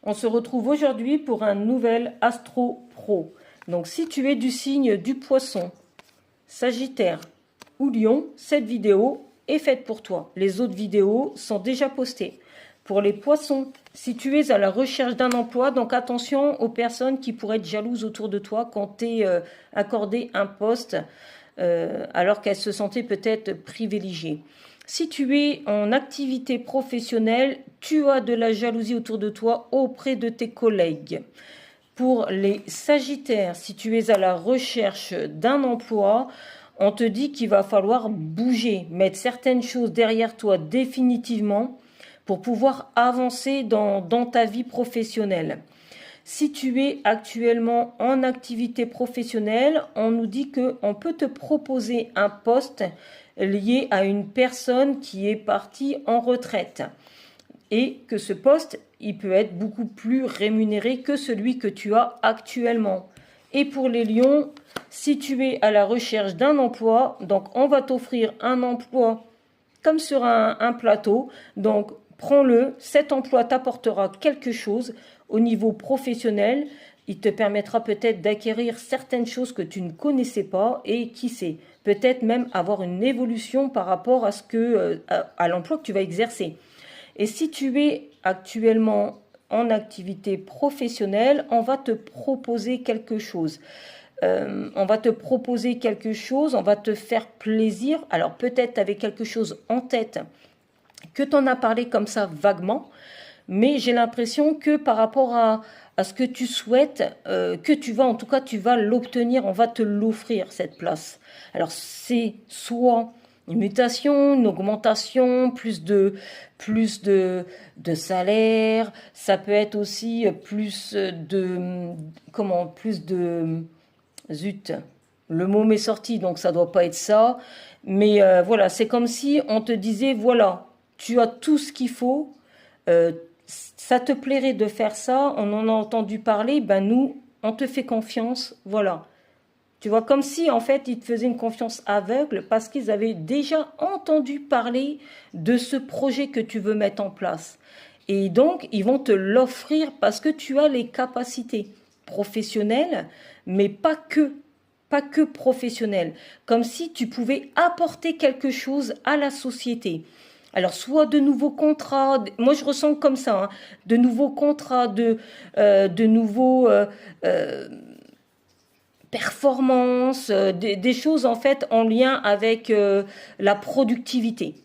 On se retrouve aujourd'hui pour un nouvel Astro Pro. Donc si tu es du signe du Poisson, Sagittaire ou Lion, cette vidéo est faite pour toi. Les autres vidéos sont déjà postées. Pour les Poissons, si tu es à la recherche d'un emploi, donc attention aux personnes qui pourraient être jalouses autour de toi quand t'es accordé un poste alors qu'elles se sentaient peut-être privilégiées. Si tu es en activité professionnelle, tu as de la jalousie autour de toi auprès de tes collègues. Pour les Sagittaires, si tu es à la recherche d'un emploi, on te dit qu'il va falloir bouger, mettre certaines choses derrière toi définitivement pour pouvoir avancer dans ta vie professionnelle. Si tu es actuellement en activité professionnelle, on nous dit qu'on peut te proposer un poste lié à une personne qui est partie en retraite. Et que ce poste, il peut être beaucoup plus rémunéré que celui que tu as actuellement. Et pour les lions, si tu es à la recherche d'un emploi, donc on va t'offrir un emploi comme sur un plateau. Donc prends-le, cet emploi t'apportera quelque chose au niveau professionnel. Il te permettra peut-être d'acquérir certaines choses que tu ne connaissais pas et qui sait, peut-être même avoir une évolution par rapport à l'emploi que tu vas exercer. Et si tu es actuellement en activité professionnelle, on va te proposer quelque chose. On va te faire plaisir. Alors peut-être avec quelque chose en tête que tu en as parlé comme ça vaguement, mais j'ai l'impression que par rapport à ce que tu souhaites, tu vas l'obtenir, on va te l'offrir cette place. Alors c'est soit une mutation, une augmentation, plus de salaire, ça peut être aussi zut, le mot m'est sorti, donc ça doit pas être ça, mais voilà, c'est comme si on te disait, voilà, tu as tout ce qu'il faut, ça te plairait de faire ça, on en a entendu parler, ben nous, on te fait confiance, voilà. Tu vois, comme si en fait ils te faisaient une confiance aveugle parce qu'ils avaient déjà entendu parler de ce projet que tu veux mettre en place. Et donc, ils vont te l'offrir parce que tu as les capacités professionnelles, mais pas que professionnelles. Comme si tu pouvais apporter quelque chose à la société. Alors, soit de nouveaux contrats, moi je ressens comme ça, hein, de nouveaux contrats, de nouveaux performances, des choses en fait en lien avec la productivité.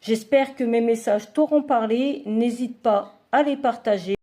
J'espère que mes messages t'auront parlé. N'hésite pas à les partager.